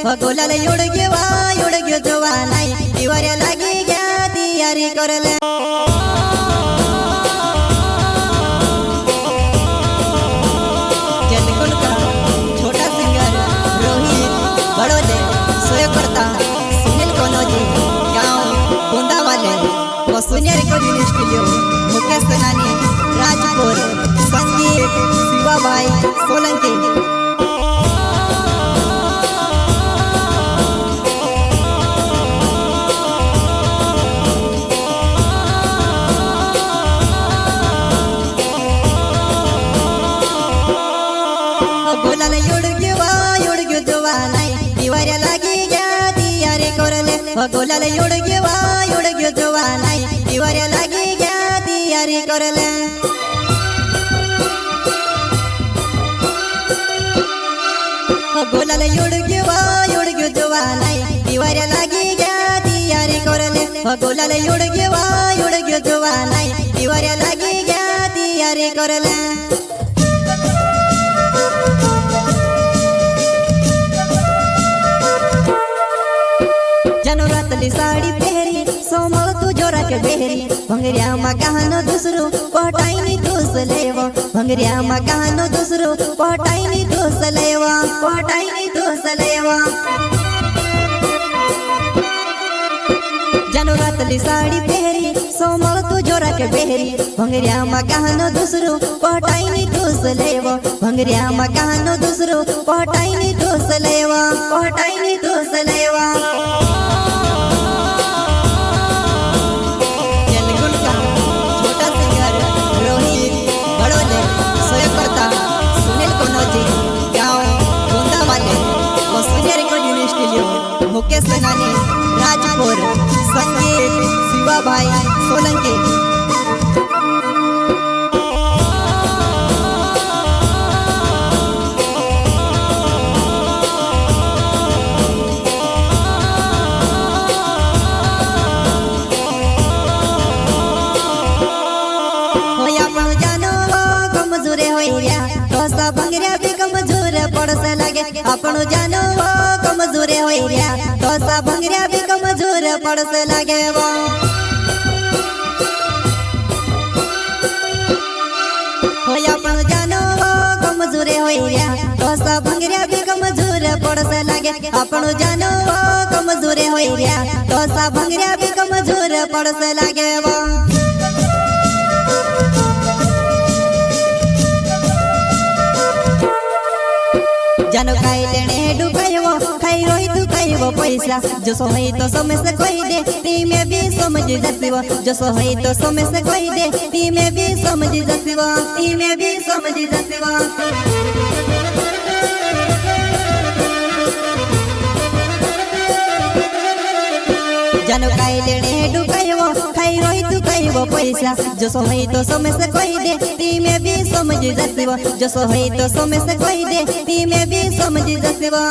गोलाल योडग्यो जोवा नाही दिवाऱ्या लागी घ्या तयारी करले जलकुल का छोटा सिंगर रोहित बड़ोले सोयकर्ता सुनील कोनोजी गांव गोंदा वाले वसुनिया रिकॉर्डिंग स्टूडियो मुकेश सनानी राजपुर संगीत शिवाबाई सोलंकी गोलाल योडग्यो जोवा नाही दिवाऱ्या लागी घ्या तयारी करले गोलाल योडग्यो जोवा नाही दिवाऱ्या लागी घ्या तयारी करले गोलाल योडग्यो जोवा नाही दिवाऱ्या लागी घ्या तयारी करले गोलाल योडग्यो जोवा नाही दिवाऱ्या लागी घ्या तयारी करले जनोरातली साडी पहरी सोमळ तू जोरा के बेहरी भंगरिया मा गहनो दुसरो पटाईनी दोस लेव भंगरिया मा गहनो दुसरो पटाईनी दोस लेव जनोरातली साडी पहरी सोमळ तू जोरा के बेहरी भंगरिया मा गहनो दुसरो पटाईनी दोस लेव भंगरिया मा गहनो दुसरो पटाईनी दोस लेव मुकेश सनानी राजपुर संगीत शिवाबाई सोलंकी कमजोरे होइया दोस्ता भंगरिया भी कमजोर पड़से लगे अपन जानो कमजोरे होइया दोस्ता भंगरिया भी कमजोर पड़से लगे वो अपन जानो कमजोरे होइया दोस्ता भंगरिया भी कमजोर पड़से लगे अपन जानो कमजोरे होइया दोस्ता भंगरिया भी कमजोर पड़से लगे वो जानो खाई लेने डुकायो खाई रोई तू खाइबो पैसा जो सोई तो समय से कोई दे ती में भी समझ जसिबो जो सोई तो समय से कोई दे ती में भी समझ जसिबो जानो खाई लेने डुकायो खाई रोई तू खाइबो पैसा जो सोई तो समय से कोई दे ती में भी समझ जसिबो जो सोई तो समय से कोई दे ती में भी समझ जसिबो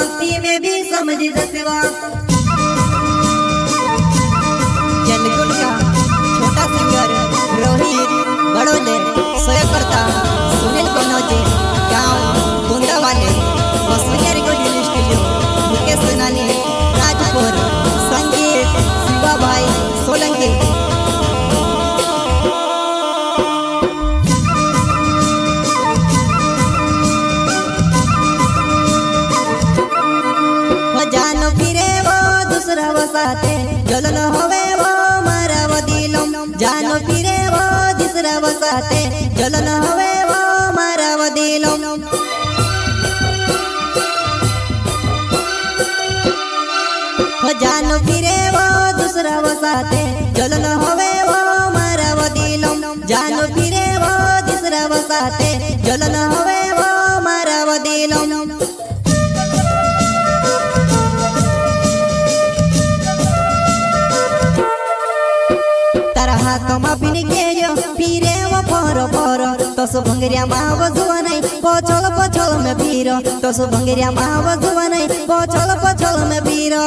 जलकुल का छोटा सिंगर रोहित बड़ोले सोयकर्ता सुनील कोनोजी गांव गोंदा वाले वसुनिया रिकॉर्डिंग स्टूडियो मुकेश सनानी राजपुर संगीत शिवाबाई सोलंकी जानो फिरे वो दूसरा वसाते जलन होवे वो मारा वो दिलम जानो फिरे वो दूसरा वसाते जलन होवे वो मारा वो दिलम जानो फिरे वो दूसरा वसाते जलन होवे वो मारा वो दिलम जानो फिरे वो दूसरा वसाते जलन होवे वो मारा वो दिलम हाथों में पिन के फिरे वो परो तो सो भंगरिया माव जुआ नहीं पछल में फिरो तो सो भंगरिया माव जुआ नहीं पछल में फिरो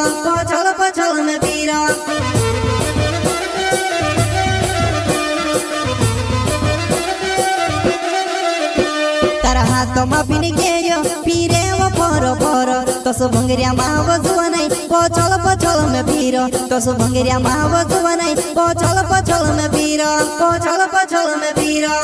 तारा हाथ में पीने गेरियो पीरे वो पोरो पोरो तो सो भंगरिया माव जुआ नहीं पचल में पीरो तो सो भंगरिया माव जुआ नहीं पचल में पीरो पचल में पीरो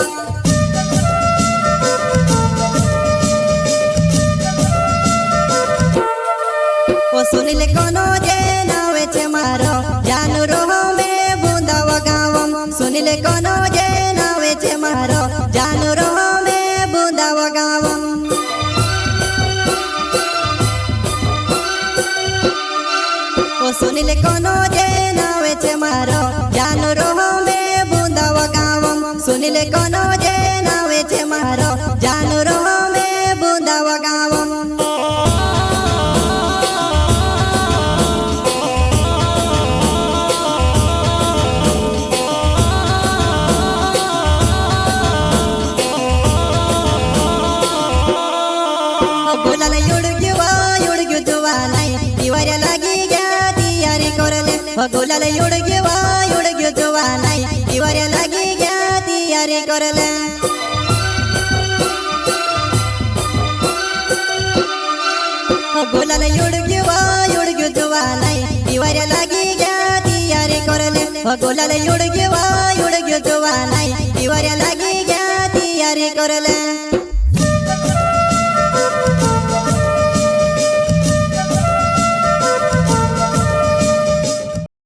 ओ सुनिले कोनो जे नावे छे मारो जानू रोहो में बूंदा वगावम सुनिले कोनो जे नावे छे मारो जानू रोहो में बूंदा वगावम ओ सुनिले कोनो जे नावे छे मारो जानू रोहो में बूंदा वगावम सुनिले कोनो जे नावे छे मारो जानू रोहो में बूंदा वगावम बोलाला युडग्यो जुवा नाही दिवाऱ्या लागी घ्या तयारी करले बोलाला युडग्यो जुवा नाही दिवाऱ्या लागी घ्या तयारी करले बोलाला युडग्यो जुवा नाही दिवाऱ्या लागी घ्या तयारी करले बोलाला युडग्यो जुवा नाही दिवाऱ्या लागी घ्या तयारी करले